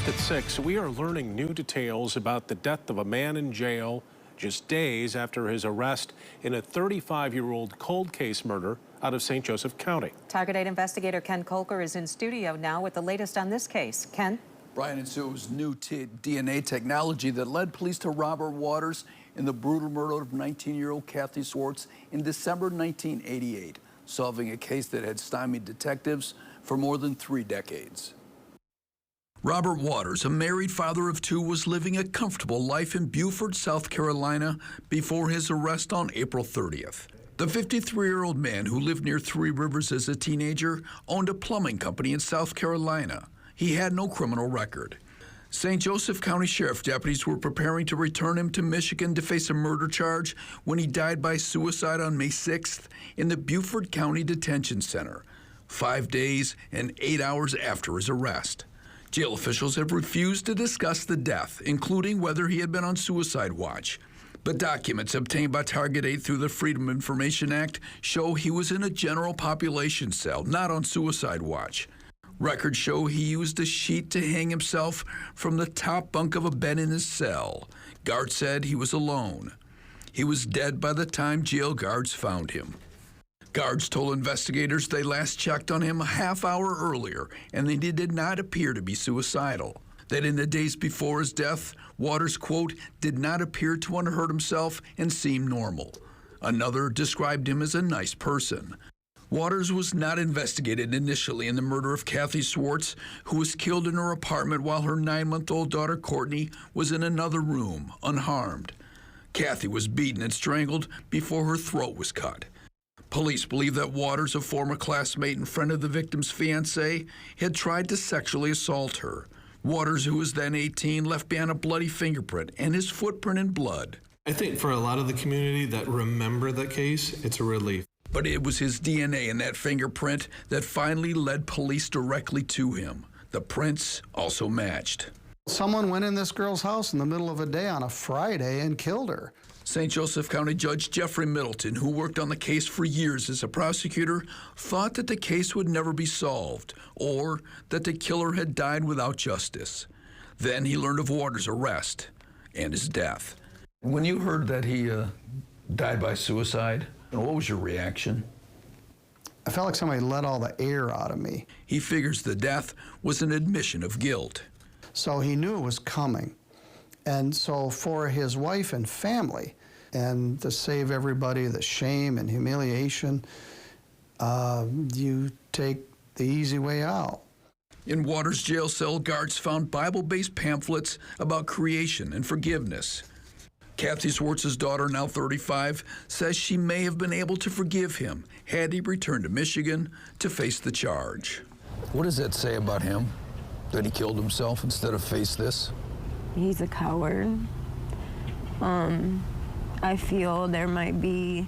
Next at 6, we are learning new details about the death of a man in jail just days after his arrest in a 35-year-old cold case murder out of St. Joseph County. Target 8 investigator Ken Kolker is in studio now with the latest on this case. Ken? Brian, and Sue, it was new DNA technology that led police to Robert Waters in the brutal murder of 19-year-old Kathy Swartz in December 1988, solving a case that had stymied detectives for more than 3 decades. Robert Waters, a married father of 2, was living a comfortable life in Beaufort, South Carolina before his arrest on April 30th. The 53-year-old man, who lived near Three Rivers as a teenager, owned a plumbing company in South Carolina. He had no criminal record. St. Joseph County Sheriff deputies were preparing to return him to Michigan to face a murder charge when he died by suicide on May 6th in the Beaufort County Detention Center, 5 days and 8 hours after his arrest. Jail officials have refused to discuss the death, including whether he had been on suicide watch. But documents obtained by Target 8 through the Freedom of Information Act show he was in a general population cell, not on suicide watch. Records show he used a sheet to hang himself from the top bunk of a bed in his cell. Guards said he was alone. He was dead by the time jail guards found him. Guards told investigators they last checked on him a half hour earlier, and they did not appear to be suicidal. That in the days before his death, Waters, quote, did not appear to want to hurt himself and seemed normal. Another described him as a nice person. Waters was not investigated initially in the murder of Kathy Swartz, who was killed in her apartment while her 9-month-old daughter Courtney was in another room, unharmed. Kathy was beaten and strangled before her throat was cut. Police believe that Waters, a former classmate and friend of the victim's fiancée, had tried to sexually assault her. Waters, who was then 18, left behind a bloody fingerprint and his footprint in blood. I think for a lot of the community that remember that case, it's a relief. But it was his DNA in that fingerprint that finally led police directly to him. The prints also matched. Someone went in this girl's house in the middle of a day on a Friday and killed her. St. Joseph County Judge Jeffrey Middleton, who worked on the case for years as a prosecutor, thought that the case would never be solved or that the killer had died without justice. Then he learned of Waters' arrest and his death. When you heard that he died by suicide, what was your reaction? I felt like somebody let all the air out of me. He figures the death was an admission of guilt. So he knew it was coming. And so for his wife and family, and to save everybody the shame and humiliation, you take the easy way out. In Waters' jail cell, guards found Bible-based pamphlets about creation and forgiveness. Kathy Swartz's daughter, now 35, says she may have been able to forgive him had he returned to Michigan to face the charge. What does that say about him, that he killed himself instead of face this? He's a coward. I feel there might be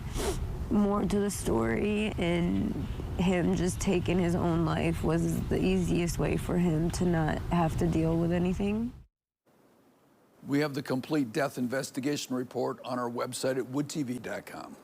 more to the story, and him just taking his own life was the easiest way for him to not have to deal with anything. We have the complete death investigation report on our website at woodtv.com.